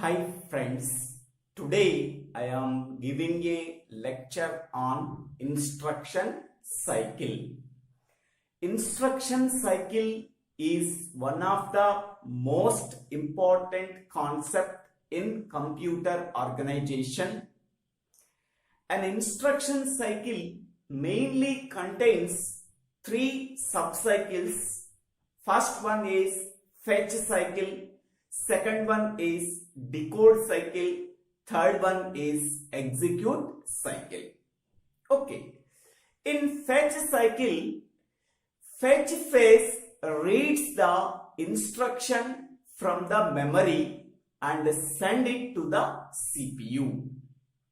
Hi friends, today I am giving a lecture on instruction cycle. Instruction cycle is one of the most important concept in computer organization. An instruction cycle mainly contains three subcycles. First one is fetch cycle, second one is decode cycle, third one is execute cycle. Okay, in fetch cycle, fetch phase reads the instruction from the memory and send it to the CPU.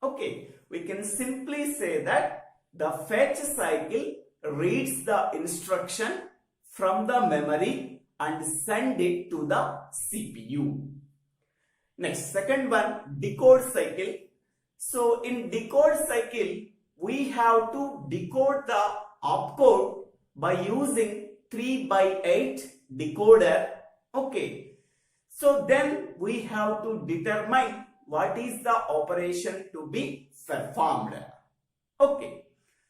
Okay, we can simply say that the fetch cycle reads the instruction from the memory and send it to the CPU. Next, second one, decode cycle. So in decode cycle, we have to decode the opcode by using 3x8 decoder. Okay, so then we have to determine what is the operation to be performed. Okay,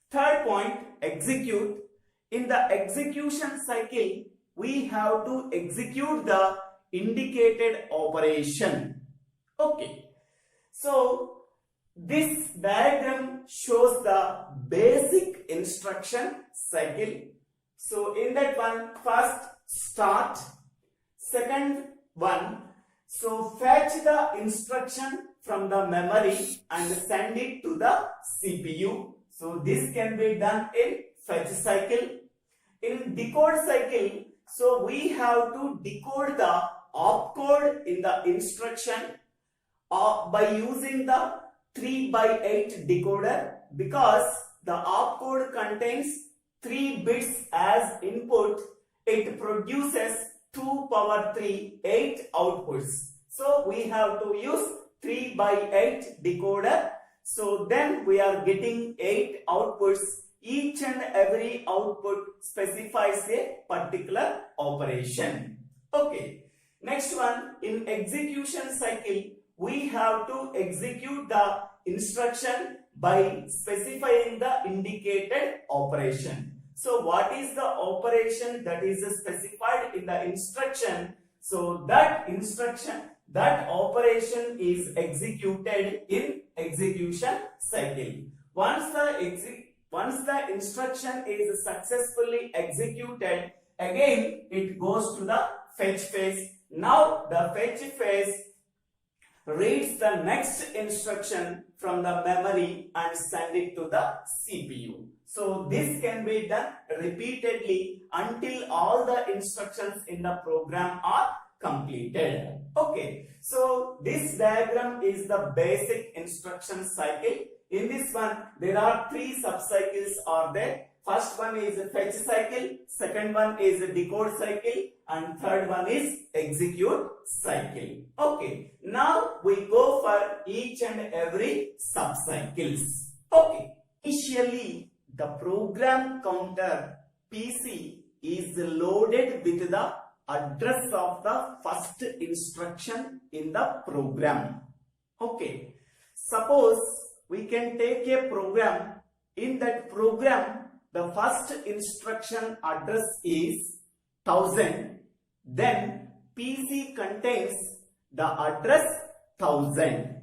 third point, execute. In the execution cycle, we have to execute the indicated operation. Okay, so this diagram shows the basic instruction cycle. So in that one, first start, second one, so fetch the instruction from the memory and send it to the CPU. So this can be done in fetch cycle. In decode cycle, so we have to decode the opcode in the instruction by using the 3x8 decoder, because the opcode contains 3 bits as input. It produces 2 power 3 8 outputs. So we have to use 3x8 decoder. So then we are getting 8 outputs. Each and every output specifies a particular operation. Okay. Next one, in execution cycle, we have to execute the instruction by specifying the indicated operation. So what is the operation that is specified in the instruction? So that operation is executed in execution cycle. Once the instruction is successfully executed, again it goes to the fetch phase. Now the fetch phase reads the next instruction from the memory and send it to the CPU. So this can be done repeatedly until all the instructions in the program are completed. Okay, so this diagram is the basic instruction cycle. In this one, there are 3 subcycles are there. First one is a fetch cycle, second one is a decode cycle, and third one is execute cycle. Okay, now we go for each and every subcycles. Okay, initially the program counter PC is loaded with the address of the first instruction in the program. Okay, suppose we can take a program. In that program, the first instruction address is 1000. Then PC contains the address 1000.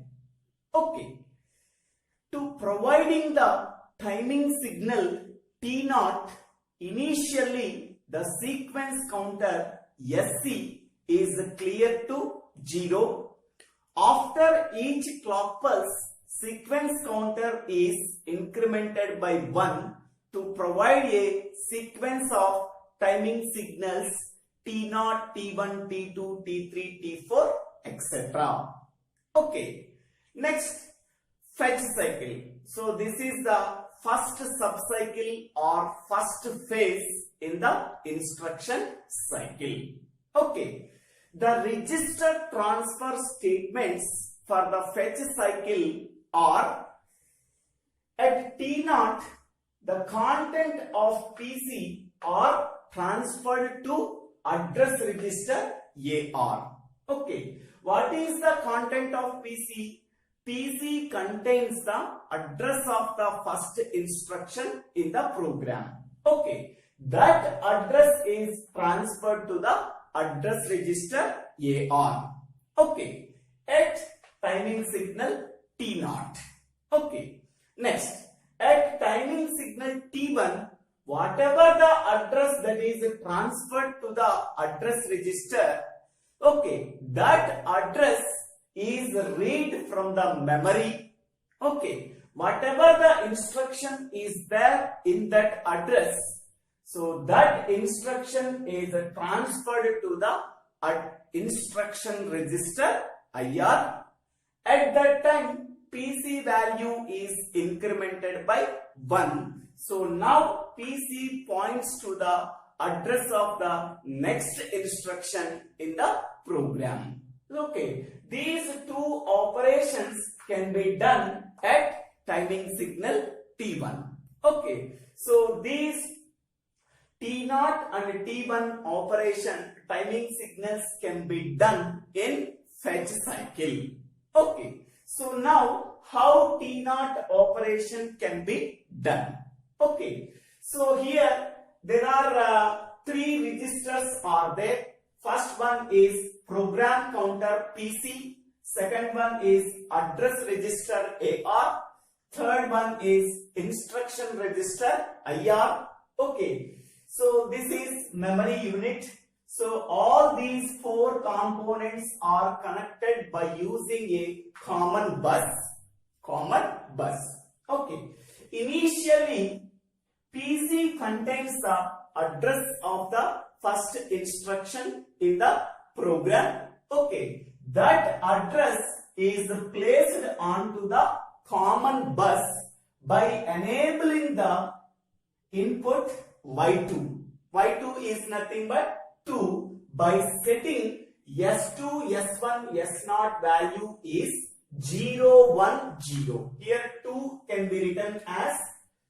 Okay. To providing the timing signal T0, initially the sequence counter SC is cleared to 0. After each clock pulse, sequence counter is incremented by 1 to provide a sequence of timing signals T0, T1, T2, T3, T4, etc. Okay. Next, fetch cycle. So this is the first subcycle or first phase in the instruction cycle. Okay. The register transfer statements for the fetch cycle are: at T0, the content of PC are transferred to address register AR. Okay. What is the content of PC? PC contains the address of the first instruction in the program. Okay, that address is transferred to the address register AR. Okay, at timing signal T0. Okay, next at timing signal T1, whatever the address that is transferred to the address register, okay, that address is read from the memory. Okay, whatever the instruction is there in that address, so that instruction is transferred to the instruction register IR. At that time, PC value is incremented by 1. So now PC points to the address of the next instruction in the program. Okay, these two operations can be done at timing signal T1. Okay, so these T0 and T1 operation timing signals can be done in fetch cycle. Okay, so now how T0 operation can be done? Okay, so here there are three registers are there. First one is program counter PC, second one is address register AR, third one is instruction register IR. Okay, so this is memory unit. So all these four components are connected by using a common bus. Okay, initially PC contains the address of the first instruction in the program. Okay, that address is placed onto the common bus by enabling the input Y2. Y2 is nothing but 2 by setting S2, S1, S0 value is 0, 1, 0. Here 2 can be written as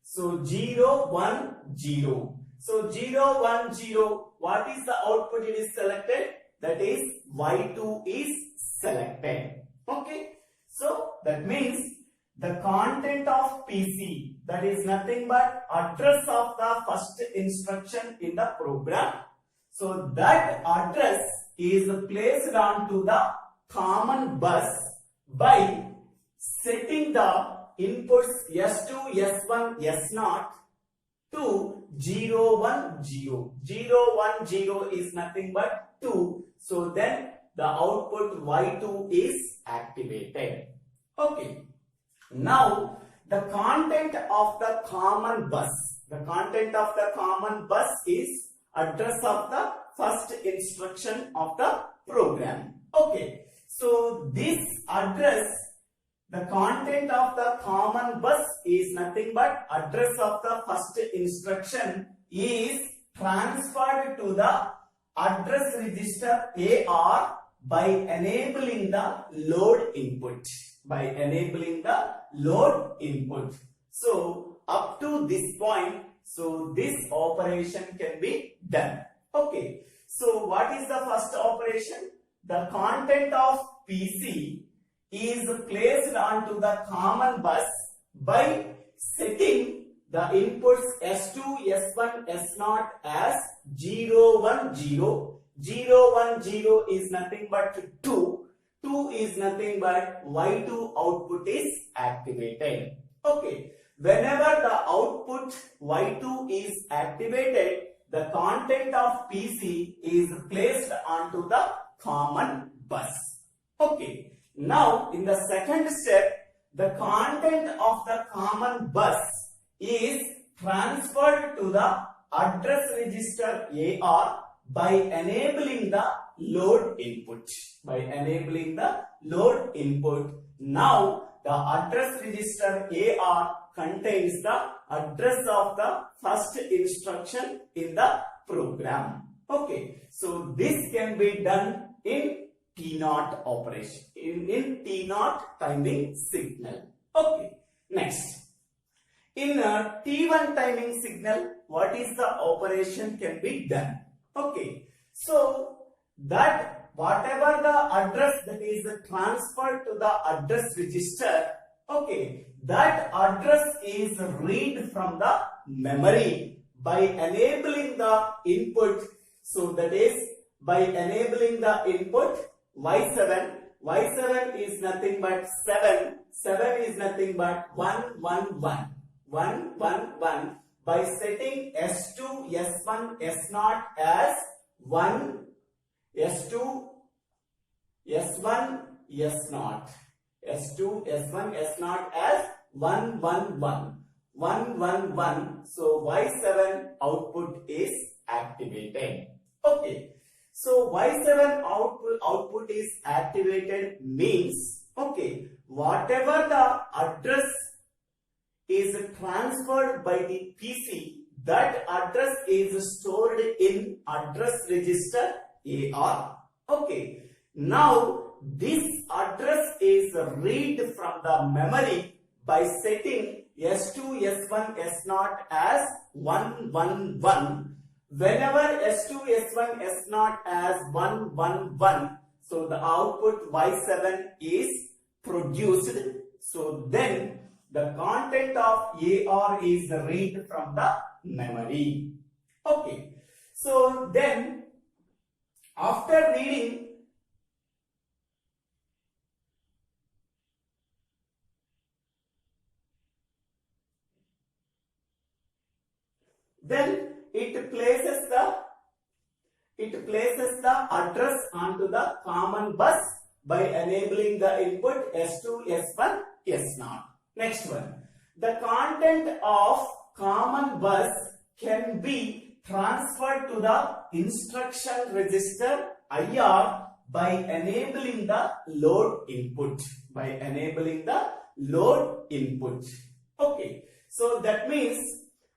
so 0, 1, 0. So 0, 1, 0. What is the output it is selected? That is Y2 is selected. Okay. So that means the content of PC, that is nothing but address of the first instruction in the program. So that address is placed onto the common bus by setting the inputs S2, S1, S0 to 0, 1, 0. 0, 1, 0 is nothing but 2. So then the output Y2 is activated. Okay. Now the content of the common bus. The content of the common bus is address of the first instruction of the program. Okay. So this address, the content of the common bus is nothing but address of the first instruction is transferred to the address register AR by enabling the load input. So up to this point, so this operation can be done. Okay. So what is the first operation? The content of PC is placed onto the common bus by setting the inputs S2, S1, S0 as 0, 1, 0. 0, 1, 0 is nothing but 2. 2 is nothing but Y2 output is activated. Okay. Whenever the output Y2 is activated, the content of PC is placed onto the common bus. Okay. Now, in the second step, the content of the common bus is transferred to the address register AR by enabling the load input. Now, the address register AR contains the address of the first instruction in the program. Okay. So, this can be done in T0 operation, in T0 timing signal. Okay. Next. In a T1 timing signal, what is the operation can be done? Okay. So, that whatever the address that is transferred to the address register, okay, that address is read from the memory by enabling the input. So that is by enabling the input Y7. Y7 is nothing but 7. 7 is nothing but 1, 1, 1. 1, 1, 1. By setting S2, S1, S0 as 1, S2, S1, S0. S2, S1, S0 as 1, 1, 1. 1, 1, 1. So Y7 output is activated. Okay. So Y7 output is activated means, okay, whatever the address is transferred by the PC, that address is stored in address register AR. Okay. Now this address is read from the memory by setting S2, S1, S0 as 1, 1, 1. Whenever S2, S1, S0 as 1, 1, 1, so the output Y7 is produced. So then the content of AR is read from the memory. Okay. So then after reading, then it places the address onto the common bus by enabling the input S2, S1, S0. Next one. The content of common bus can be transferred to the instruction register IR by enabling the load input. Okay. So that means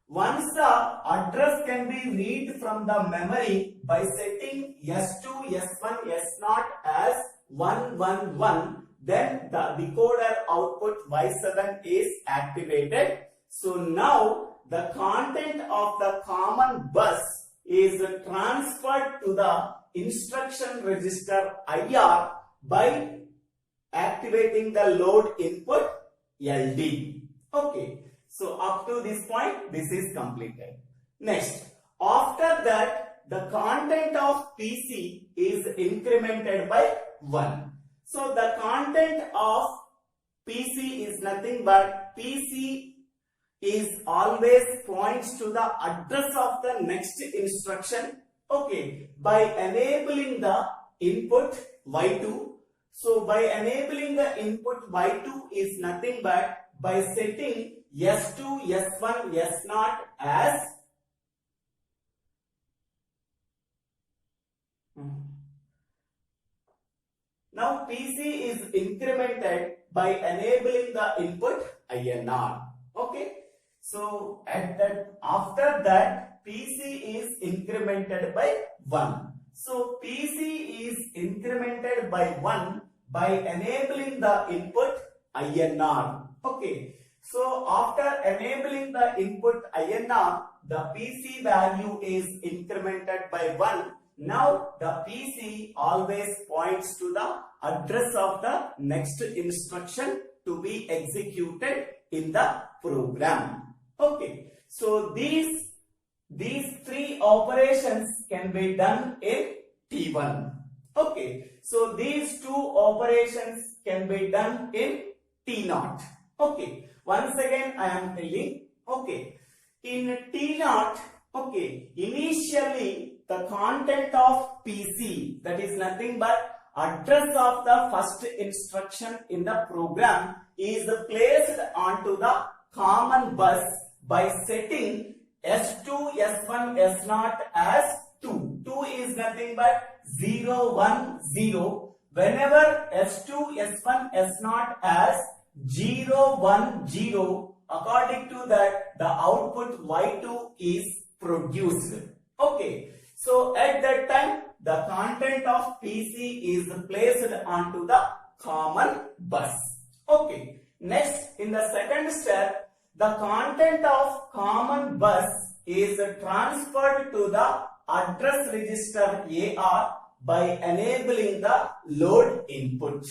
once the address can be read from the memory by setting S2, S1, S0 as 1, 1, 1, then the decoder output Y7 is activated. So now the content of the common bus is transferred to the instruction register IR by activating the load input LD. Okay. So up to this point, this is completed. Next, after that, the content of PC is incremented by 1. So the content of PC is nothing but PC is always points to the address of the next instruction. Okay, by enabling the input Y2. So by enabling the input Y2 is nothing but by setting S2, S1, S0 as now PC is incremented by enabling the input INR. Okay. So after that PC is incremented by 1. So PC is incremented by 1 by enabling the input INR. Okay. So after enabling the input INR, the PC value is incremented by 1. Now the PC always points to the address of the next instruction to be executed in the program. Okay. So these three operations can be done in T1. Okay. So these two operations can be done in T0. Okay. Once again I am telling, okay, in T0, okay, initially the content of PC, that is nothing but address of the first instruction in the program, is placed onto the common bus by setting S2, S1, S0 as 2. 2 is nothing but 0, 1, 0. Whenever S2, S1, S0 as 0, 1, 0, according to that the output Y2 is produced. Okay. So at that time the content of PC is placed onto the common bus. Okay. Next, in the second step, the content of common bus is transferred to the address register AR by enabling the load input.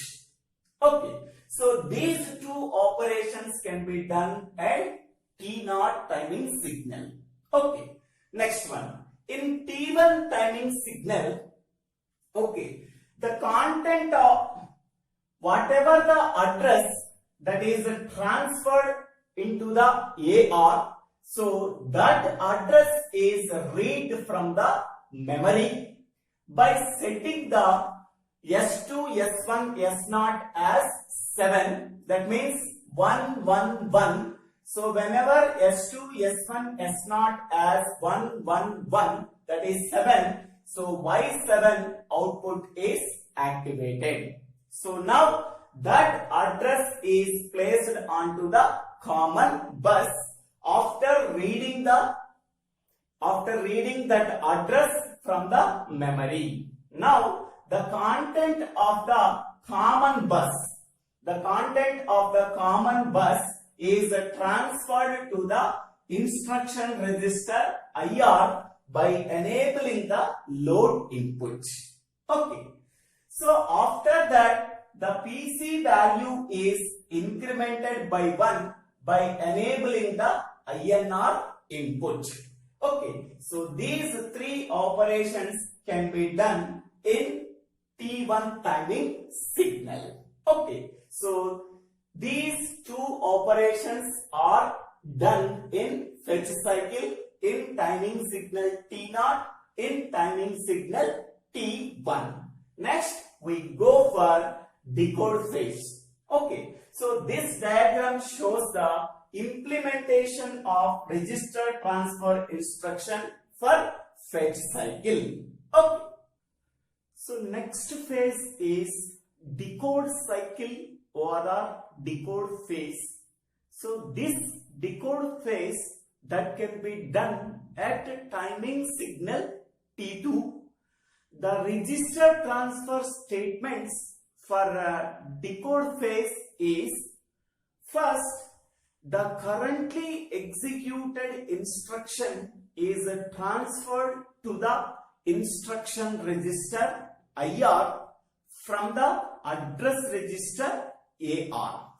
Okay, so these two operations can be done at T0 timing signal. Okay, next one. In T1 timing signal, okay, the content of whatever the address that is transferred into the AR, so that address is read from the memory by setting the S2, S1, S0 as 7. That means 1, 1, 1. So whenever S2, S1, S0 as 1, 1, 1, that is 7. So Y7 output is activated. So now that address is placed onto the common bus after reading that address from the memory. Now the content of the common bus is transferred to the instruction register IR by enabling the load input. Okay, so after that the PC value is incremented by 1 by enabling the INR input. Okay, so these three operations can be done in T1 timing signal. Okay, so these two operations are done in fetch cycle, in timing signal T0, in timing signal T1. Next we go for decode phase. Okay, so this diagram shows the implementation of register transfer instruction for fetch cycle. Okay, so next phase is decode cycle or decode phase. So this decode phase that can be done at timing signal T2. The register transfer statements for decode phase is: first, the currently executed instruction is transferred to the instruction register IR from the address register AR.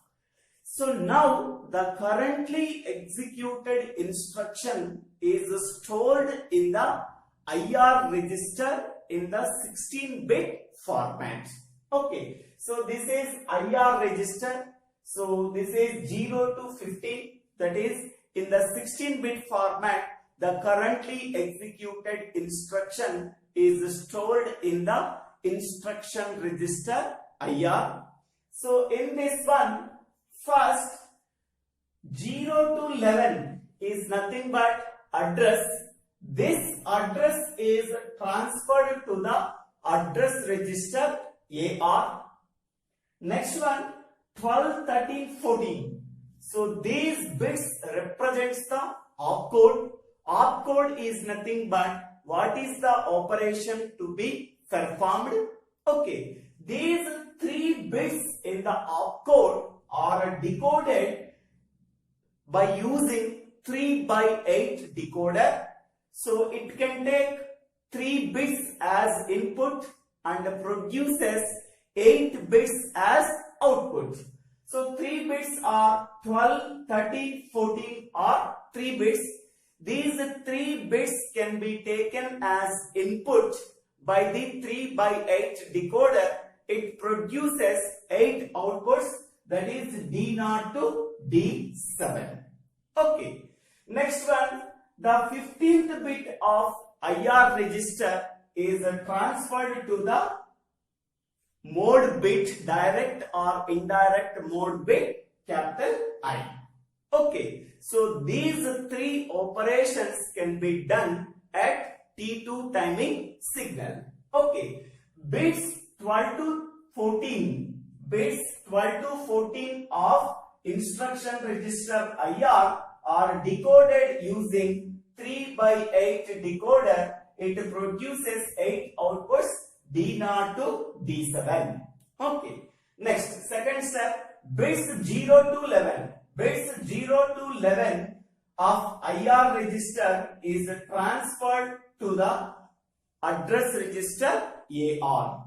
So now the currently executed instruction is stored in the IR register in the 16-bit format. Okay, so this is IR register. So this is 0 to 15, that is in the 16-bit format. The currently executed instruction is stored in the instruction register IR. So in this one, first 0 to 11 is nothing but address. This address is transferred to the address register AR. Next one, 12, 13, 14. So these bits represents the opcode. Opcode is nothing but what is the operation to be performed. Okay, these 3 bits in the opcode are decoded by using 3/8 decoder. So it can take 3 bits as input and produces 8 bits as output. So 3 bits are 12, 13, 14 are 3 bits. These 3 bits can be taken as input by the 3/8 decoder. It produces 8 outputs, that is D0 to D7. Okay, next one, the 15th bit of IR register is transferred to the mode bit, direct or indirect mode bit, capital I. Okay, so these 3 operations can be done at T2 timing signal. Okay, bits 12 to 14 of instruction register IR are decoded using 3/8 decoder. It produces 8 outputs, D0 to D7. Okay, next, second step, bits 0 to 11. Bits 0 to 11 of IR register is transferred to the address register AR.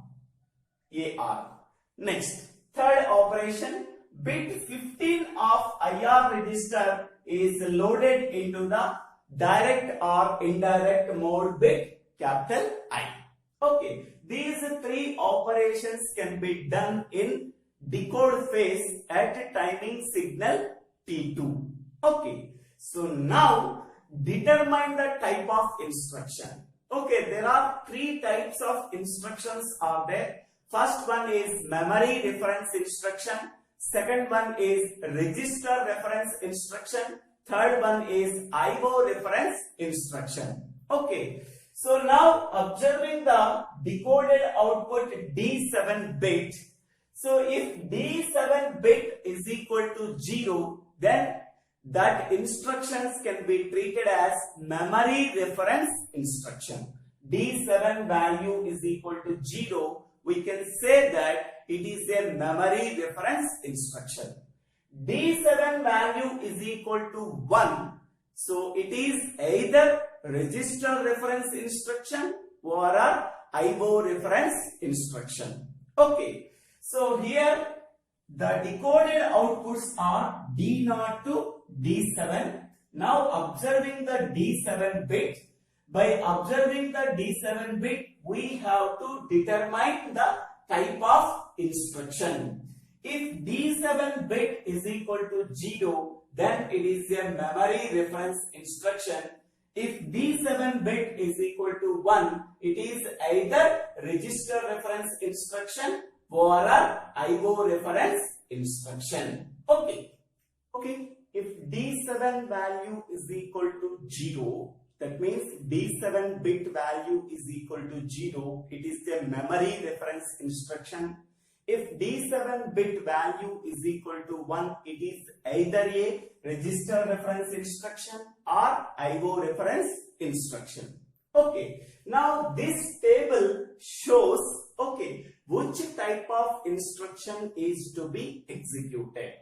AR. Next, third operation, bit 15 of IR register is loaded into the direct or indirect mode bit capital I. Okay, these three operations can be done in decode phase at timing signal T2. Okay, so now determine the type of instruction. Okay, there are three types of instructions are there. First one is memory reference instruction. Second one is register reference instruction. Third one is IO reference instruction. Okay, so now observing the decoded output D7 bit. So if D7 bit is equal to 0, then that instructions can be treated as memory reference instruction. D7 value is equal to 0. We can say that it is a memory reference instruction. D7 value is equal to 1. So it is either register reference instruction or a IO reference instruction. Okay. So here the decoded outputs are D0 to D7. Now observing the D7 bit. By observing the D7 bit, we have to determine the type of instruction. If D7 bit is equal to 0, then it is a memory reference instruction. If D7 bit is equal to 1, it is either register reference instruction or a IO reference instruction. Okay. If D7 value is equal to 0, that means D7 bit value is equal to 0. It is a memory reference instruction. If D7 bit value is equal to 1, it is either a register reference instruction or IO reference instruction. Okay. Now this table shows, which type of instruction is to be executed.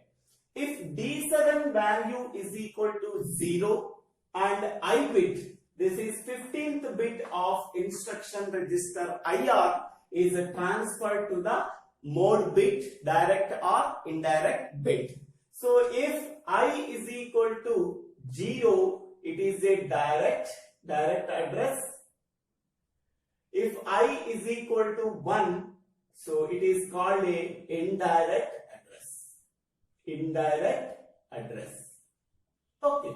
If D7 value is equal to 0 and I bit, this is 15th bit of instruction register IR, is transferred to the mode bit, direct or indirect bit. So if I is equal to 0, it is a direct address. If I is equal to 1, so it is called a indirect address. Okay.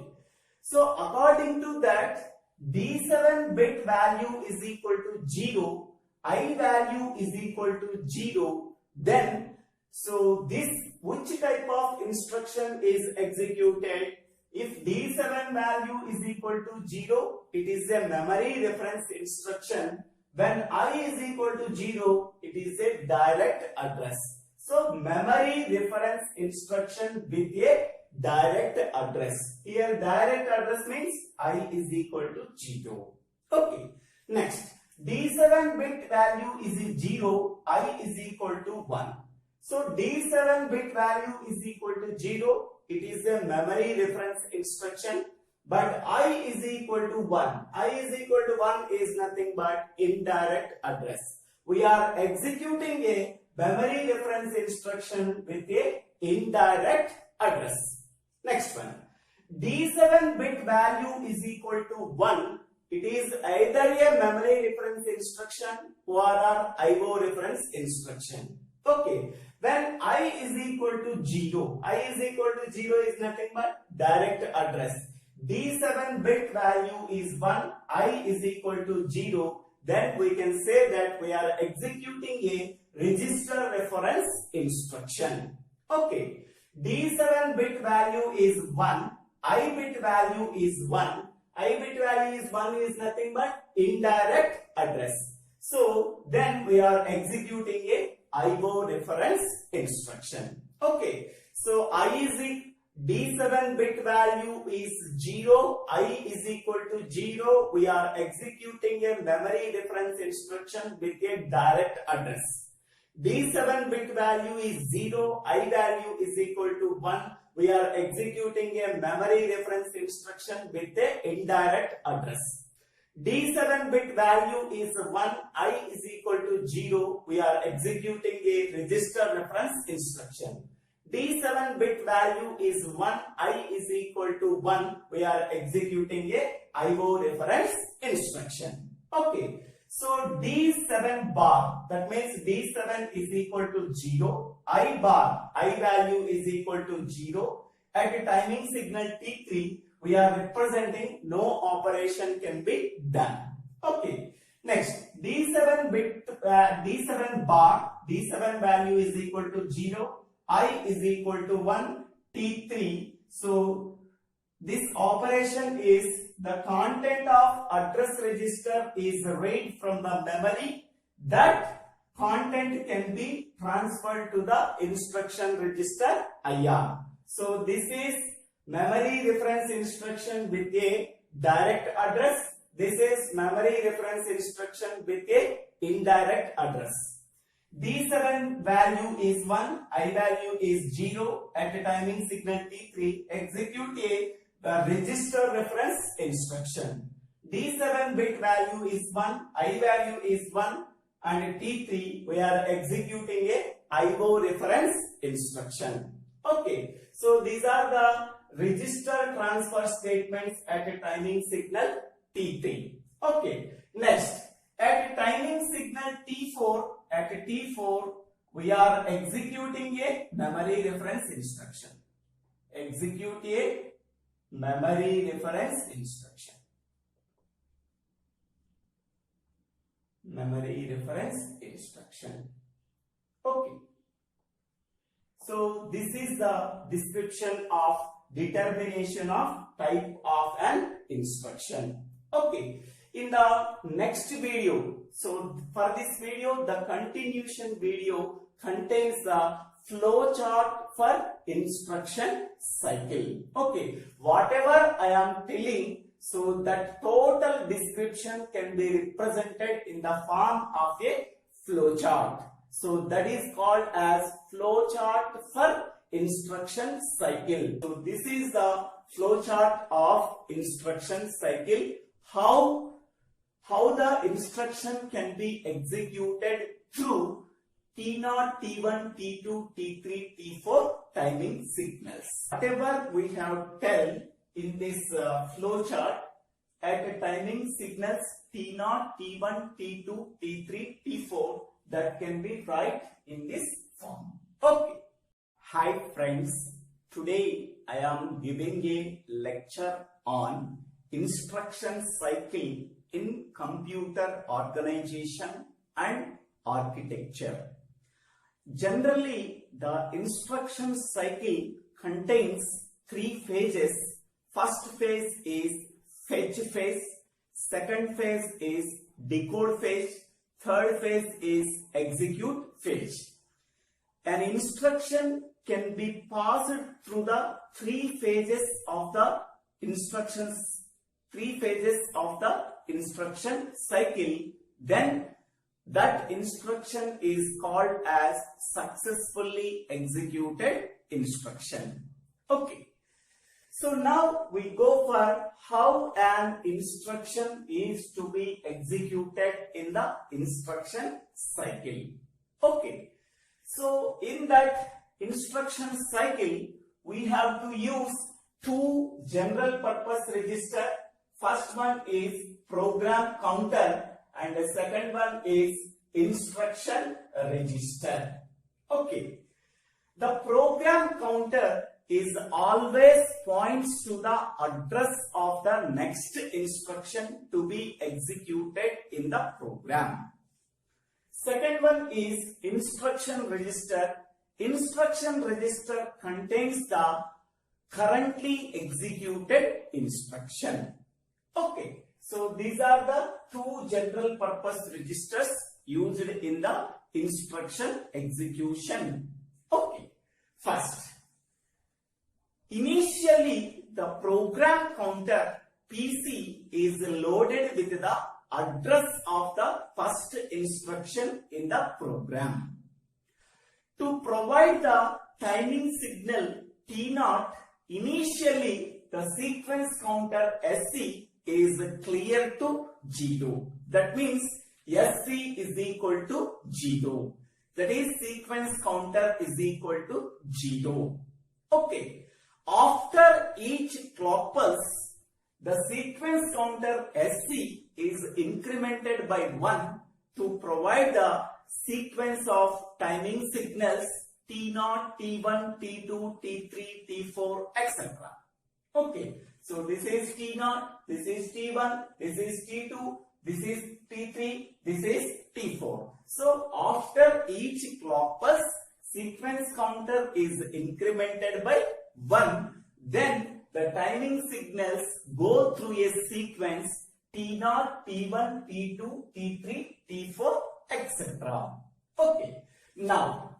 So according to that, D7 bit value is equal to 0, I value is equal to 0, then so this which type of instruction is executed? If D7 value is equal to 0, it is a memory reference instruction. When I is equal to 0, it is a direct address. So memory reference instruction with a direct address. Here direct address means I is equal to 0. Okay. Next, D7 bit value is 0, I is equal to 1. So D7 bit value is equal to 0. It is a memory reference instruction. But I is equal to 1. I is equal to 1 is nothing but indirect address. We are executing a memory reference instruction with a indirect address. Next one. D7 bit value is equal to 1. It is either a memory reference instruction or an IO reference instruction. Okay. When I is equal to 0. I is equal to 0 is nothing but direct address. D7 bit value is 1. I is equal to 0. Then we can say that we are executing a register reference instruction. Okay. D7 bit value is 1. I bit value is 1. I bit value is 1 is nothing but indirect address. So then we are executing a IO reference instruction. Okay. So D7 bit value is 0. I is equal to 0. We are executing a memory reference instruction with a direct address. D7 bit value is 0, I value is equal to 1. We are executing a memory reference instruction with a indirect address. D7 bit value is 1, I is equal to 0. We are executing a register reference instruction. D7 bit value is 1, I is equal to 1. We are executing a IO reference instruction. Okay. So D7 bar, that means D7 is equal to 0. I bar, I value is equal to 0. At a timing signal T3, we are representing no operation can be done. Okay. Next, D7 bit, D7 bar, D7 value is equal to 0. I is equal to 1, T3. So this operation is the content of address register is read from the memory. That content can be transferred to the instruction register IR. So this is memory reference instruction with a direct address. This is memory reference instruction with a indirect address. D7 value is 1, I value is 0. At a timing signal T3, execute a register reference instruction. D7 bit value is 1, I value is 1, and T3 we are executing a IO reference instruction. Okay, so these are the register transfer statements at a timing signal T3. Okay, next, at a timing signal T4, at a T4 we are executing a memory reference instruction. Execute a memory reference instruction. Memory reference instruction. Okay. So this is the description of determination of type of an instruction. Okay. In the next video, so for this video, the continuation video contains the flow chart for instruction cycle. Okay, whatever I am telling, so that total description can be represented in the form of a flow chart. So that is called as flow chart for instruction cycle. So this is the flow chart of instruction cycle. How the instruction can be executed through T0, T1, T2, T3, T4 timing signals. Whatever we have tell in this flow chart at a timing signals T0, T1, T2, T3, T4, that can be right in this form. Okay. Hi friends, today I am giving a lecture on instruction cycle in computer organization and architecture. Generally, the instruction cycle contains 3 phases. First phase is fetch phase, second phase is decode phase, third phase is execute phase. An instruction can be passed through the 3 phases of the instructions, 3 phases of the instruction cycle, then that instruction is called as successfully executed instruction. Okay. So now we go for how an instruction is to be executed in the instruction cycle. Okay. So in that instruction cycle, we have to use 2 general purpose register. First one is program counter and the second one is instruction register. Okay. The program counter is always points to the address of the next instruction to be executed in the program. Second one is instruction register. Instruction register contains the currently executed instruction. Okay. So these are the 2 general purpose registers used in the instruction execution. Okay. First, initially the program counter PC is loaded with the address of the first instruction in the program. To provide the timing signal T0, initially the sequence counter SC is clear to G2. That means SC is equal to G2. That is sequence counter is equal to G2. Okay. After each clock pulse, the sequence counter SC is incremented by 1 to provide the sequence of timing signals T0, T1, T2, T3, T4, etc. Okay. So this is T0, this is T1, this is T2, this is T3, this is T4. So after each clock pulse, sequence counter is incremented by 1. Then the timing signals go through a sequence T0, T1, T2, T3, T4, etc. Okay. Now,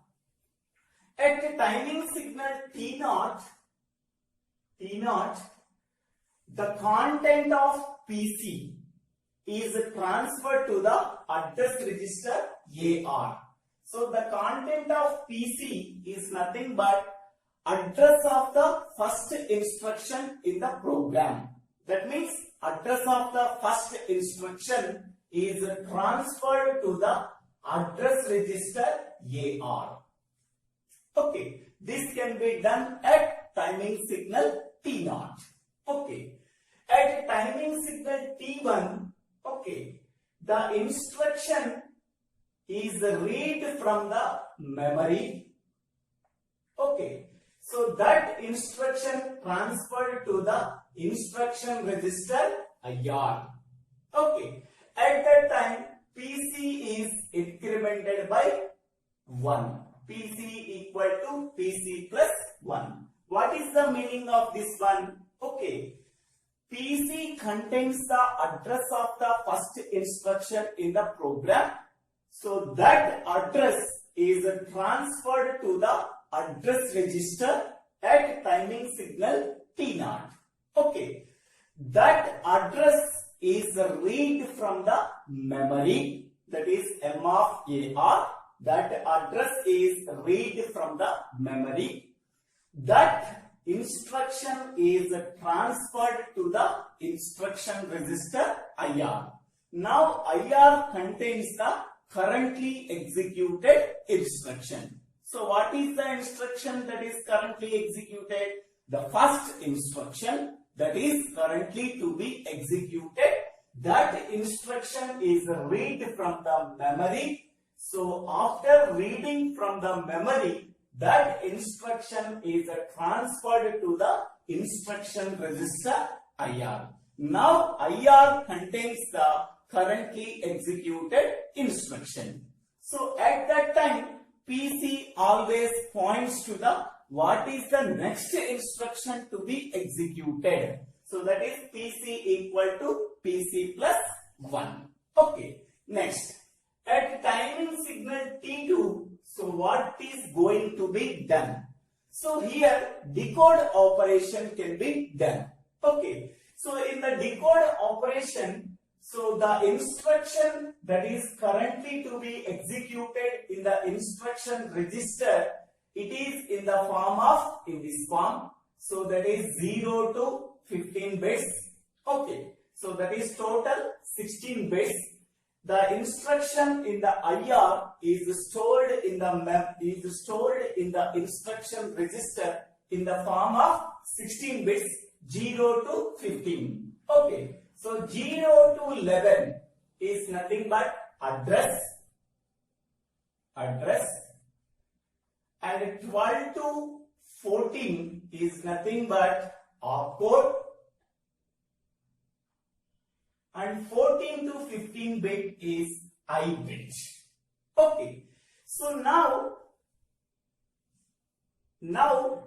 at the timing signal T0, the content of PC is transferred to the address register AR. So the content of PC is nothing but address of the first instruction in the program. That means address of the first instruction is transferred to the address register AR. Okay, this can be done at timing signal T0. Okay, at timing signal T1, okay, the instruction is read from the memory. Okay, so that instruction transferred to the instruction register IR. Okay, at that time PC is incremented by 1. PC equal to PC plus 1. What is the meaning of this one? Okay, PC contains the address of the first instruction in the program. So that address is transferred to the address register at timing signal T0. Okay, that address is read from the memory, that is M of AR. That address is read from the memory. That instruction is transferred to the instruction register IR. Now IR contains the currently executed instruction. So what is the instruction that is currently executed? The first instruction that is currently to be executed. That instruction is read from the memory. So after reading from the memory, that instruction is transferred to the instruction register IR. Now IR contains the currently executed instruction. So at that time, PC always points to the what is the next instruction to be executed. So that is PC equal to PC plus 1. Okay. Next, at timing signal T2, so what is going to be done? So here decode operation can be done. Okay. So in the decode operation, so the instruction that is currently to be executed in the instruction register, it is in the form of, in this form. So that is 0 to 15 bits. Okay. So that is total 16 bits. The instruction in the IR is stored in the instruction register in the form of 16 bits, 0 to 15. Okay. So 0 to 11 is nothing but address, and 12 to 14 is nothing but opcode, and 14 to 15 bit is I bit. Okay. So now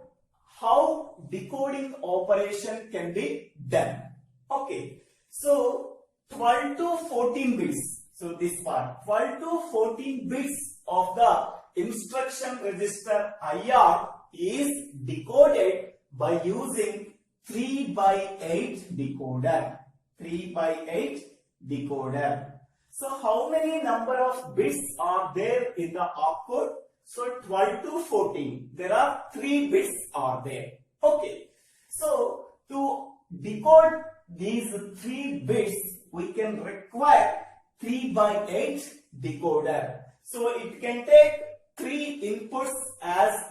how decoding operation can be done? Okay. So 12 to 14 bits. So this part 12 to 14 bits of the instruction register IR is decoded by using 3/8 decoder. 3/8 decoder. So how many number of bits are there in the opcode? So 12 to 14. There are 3 bits are there. Okay. So to decode these 3 bits, we can require 3 by 8 decoder. So it can take 3 inputs as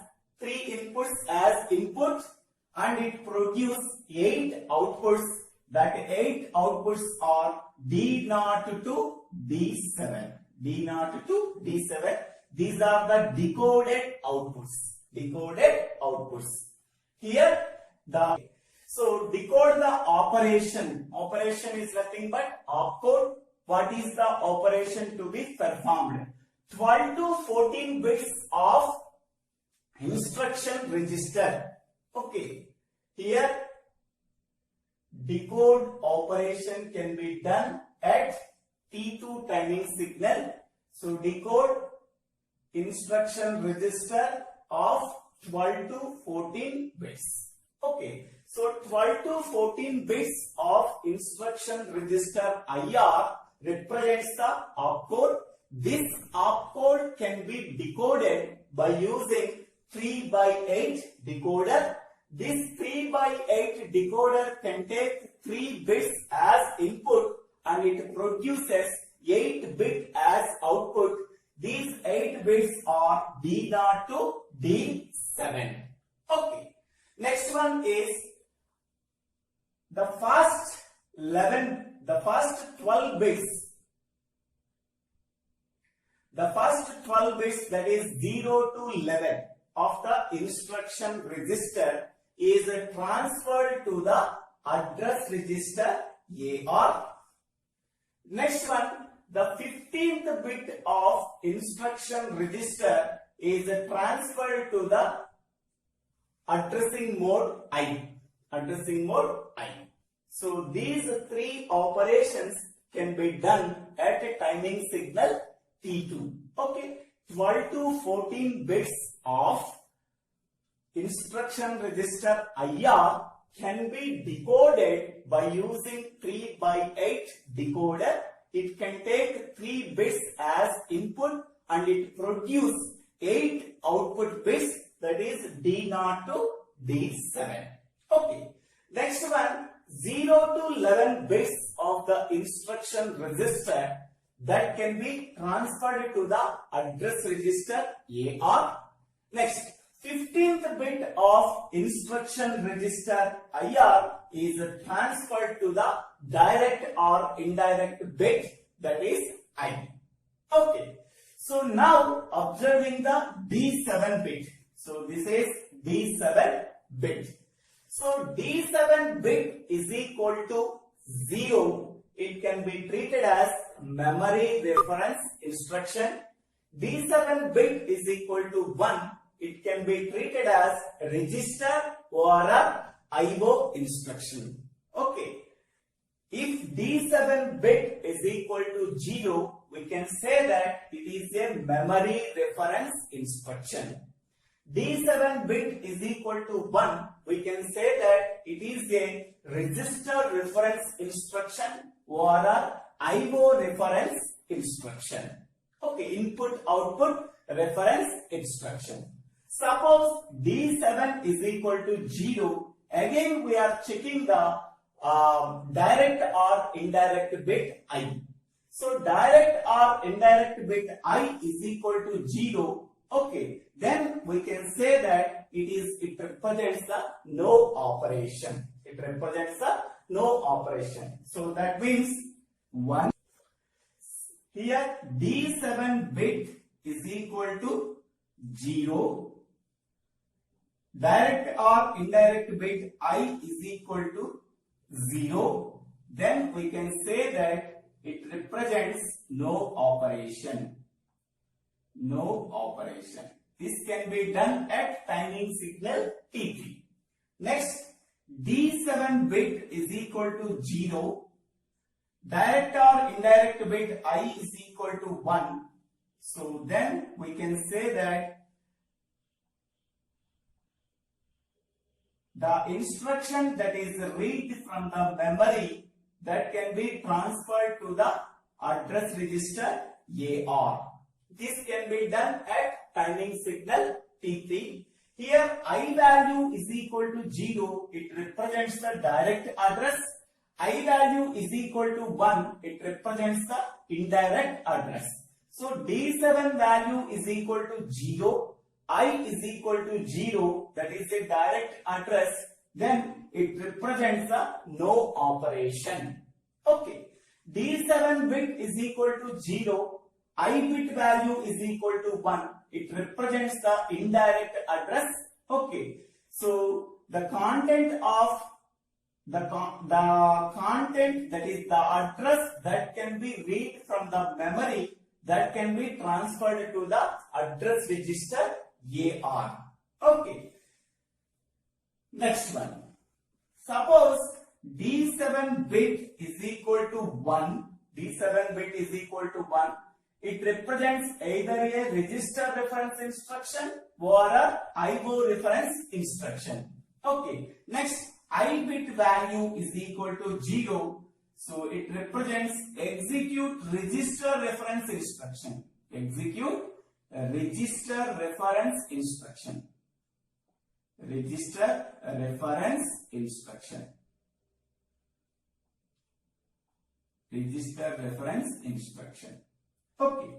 input, and it produce 8 outputs. That 8 outputs are D0 to D7. D0 to D7. These are the decoded outputs. Here so decode the operation. Operation is nothing but opcode. What is the operation to be performed? 12 to 14 bits of instruction register. Okay. Here decode operation can be done at T2 timing signal. So decode instruction register of 12 to 14 bits. Okay. So 12 to 14 bits of instruction register IR represents the opcode. This opcode can be decoded by using 3 by 8 decoder. This 3 by 8 decoder can take 3 bits as input and it produces 8 bit as output. These 8 bits are D0 to D7. Okay. Next one is the first 12 bits. The first 12 bits, that is 0 to 11 of the instruction register, is transferred to the address register AR. Next one, the 15th bit of instruction register is transferred to the addressing mode I. So these 3 operations can be done at a timing signal T2. Okay, 12 to 14 bits of instruction register IR can be decoded by using 3 by 8 decoder. It can take 3 bits as input and it produce 8 output bits, that is D0 to D7. Okay. Next one, 0 to 11 bits of the instruction register that can be transferred to the address register AR. Next, 15th bit of instruction register IR is transferred to the direct or indirect bit, that is I. Okay. So now observing the D7 bit. So this is D7 bit. So D7 bit is equal to 0. It can be treated as memory reference instruction. D7 bit is equal to 1. It can be treated as register or a IO instruction. Okay. If D7 bit is equal to 0, we can say that it is a memory reference instruction. D7 bit is equal to 1, we can say that it is a register reference instruction or a IO reference instruction. Okay, input output reference instruction. Suppose D7 is equal to 0, again we are checking the direct or indirect bit I. So direct or indirect bit I is equal to 0. Okay, then we can say that it represents the no operation. It represents the no operation. So that means 1. Here D7 bit is equal to 0. Direct or indirect bit I is equal to 0. Then we can say that it represents no operation. No operation. This can be done at timing signal T3. Next, D7 bit is equal to 0. Direct or indirect bit I is equal to 1. So then we can say that the instruction that is read from the memory that can be transferred to the address register AR. This can be done at timing signal T3. Here I value is equal to 0. It represents the direct address I value is equal to 1, it represents the indirect address. So D7 value is equal to 0, I is equal to 0, that is a direct address, then it represents the no operation. Okay. D7 bit is equal to 0, I bit value is equal to 1, it represents the indirect address. Okay. So the content of the content, that is the address that can be read from the memory, that can be transferred to the address register AR. Okay. Next one. Suppose D7 bit is equal to 1. D7 bit is equal to 1. It represents either a register reference instruction or a IO reference instruction. Okay. Next, I bit value is equal to 0. So it represents execute register reference instruction. Execute register reference instruction. Register reference instruction. Register reference instruction. Okay.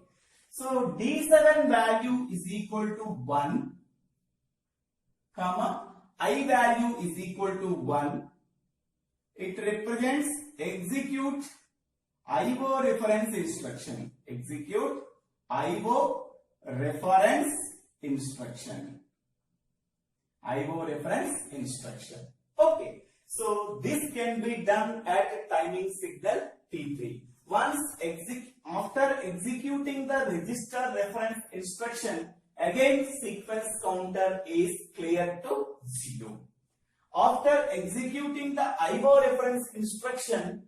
So D7 value is equal to 1, comma, I value is equal to 1. It represents execute IO reference instruction. Execute IO reference instruction. IO reference instruction. Okay. So this can be done at timing signal T3. Once after executing the register reference instruction, again sequence counter is cleared to 0. After executing the IO reference instruction,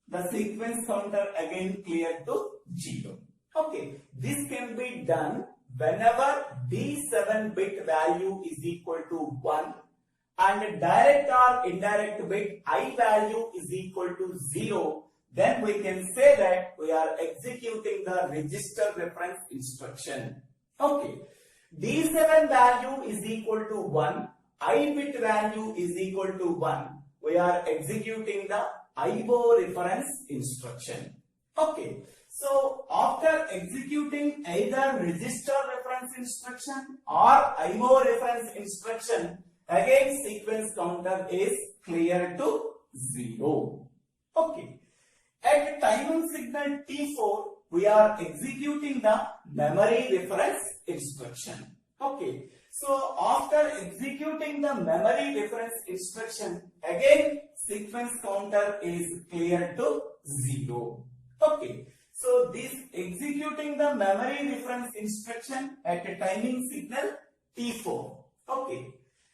the sequence counter again cleared to 0. Okay, this can be done whenever D7 bit value is equal to 1 and direct or indirect bit I value is equal to 0. Then we can say that we are executing the register reference instruction. Okay. D7 value is equal to 1. I bit value is equal to 1. We are executing the IO reference instruction. Okay. So after executing either register reference instruction or IO reference instruction, again sequence counter is cleared to 0. Okay. At timing signal T4, we are executing the memory reference instruction. Okay. So after executing the memory reference instruction, again sequence counter is cleared to 0. Okay. So this executing the memory reference instruction at a timing signal T4. Okay.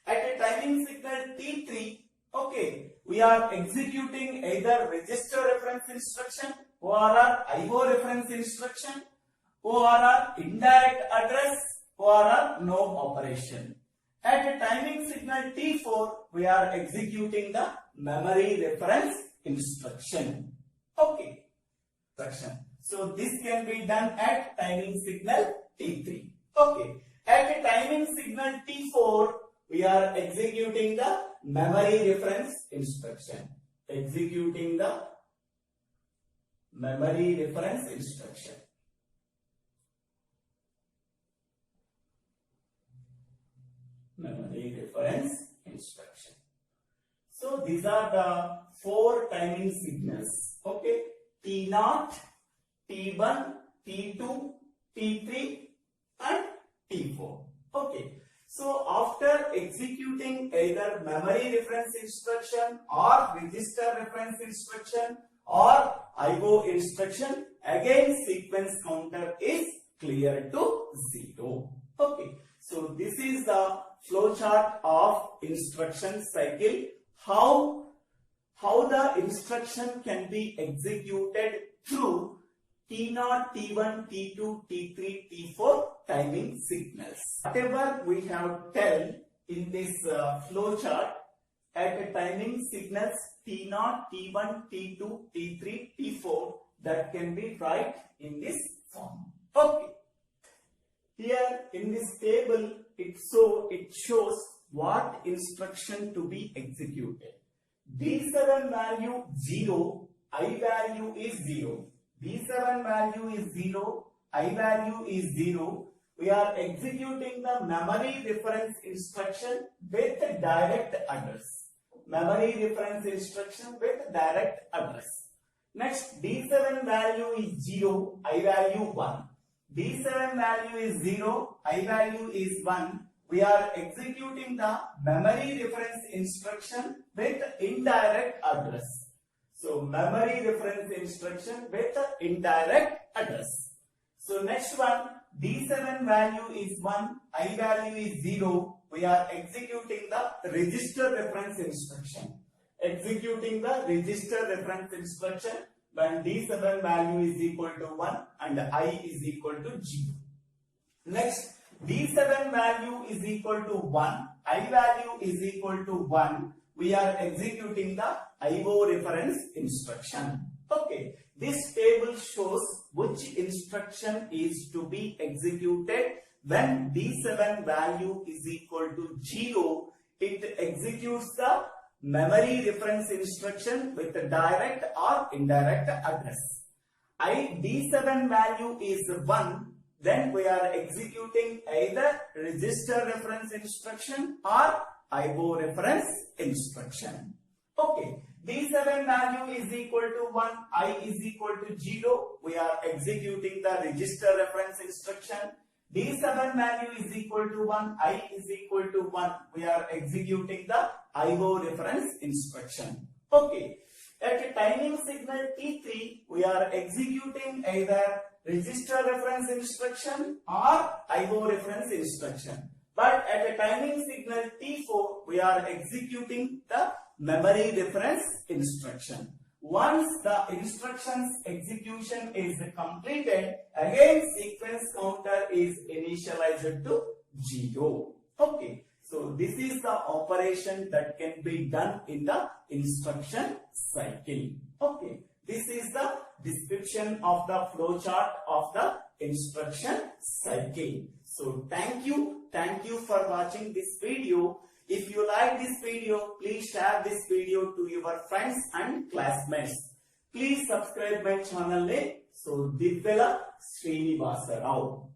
At a timing signal T3, okay, we are executing either register reference instruction or IO reference instruction or indirect address or no operation. At a timing signal T4, we are executing the memory reference instruction. Okay. So this can be done at timing signal T3. Okay. At a timing signal T4, we are executing the memory reference instruction. Executing the memory reference instruction. Memory reference instruction. So these are the 4 timing signals. Okay. T0, T1, T2, T3 and T4. Okay. So after executing either memory reference instruction or register reference instruction or IO instruction, again sequence counter is cleared to 0. Okay. So this is the flowchart of instruction cycle. How the instruction can be executed through T0, T1, T2, T3, T4 timing signals. Whatever we have tell in this flowchart at a timing signals T0, T1, T2, T3, T4, that can be right in this form. Okay. Here in this table it shows what instruction to be executed. D7 value 0, I value is 0. D7 value is 0, I value is 0. We are executing the memory reference instruction with direct address. Memory reference instruction with direct address. Next, D7 value is 0, I value 1. D7 value is 0, I value is 1. We are executing the memory reference instruction with indirect address. So, memory reference instruction with indirect address. So, next one, D7 value is 1, I value is 0. We are executing the register reference instruction. Executing the register reference instruction when D7 value is equal to 1 and I is equal to 0. Next, D7 value is equal to 1, I value is equal to 1. We are executing the IO reference instruction. Okay, this table shows which instruction is to be executed when D7 value is equal to 0. It executes the memory reference instruction with a direct or indirect address. D7 value is 1, then we are executing either register reference instruction or IO reference instruction. Okay, D7 value is equal to 1, I is equal to 0. We are executing the register reference instruction. D7 value is equal to 1, I is equal to 1. We are executing the IO reference instruction. Okay, at a timing signal T3, we are executing either register reference instruction or IO reference instruction. But at a timing signal T4, we are executing the memory reference instruction. Once the instructions execution is completed, again sequence counter is initialized to 0. Okay, so this is the operation that can be done in the instruction cycle. Okay, this is the description of the flowchart of the instruction cycle. So thank you for watching this video. If you like this video, please share this video to your friends and classmates. Please subscribe my channel name. So Divvela Srinivasa Rao.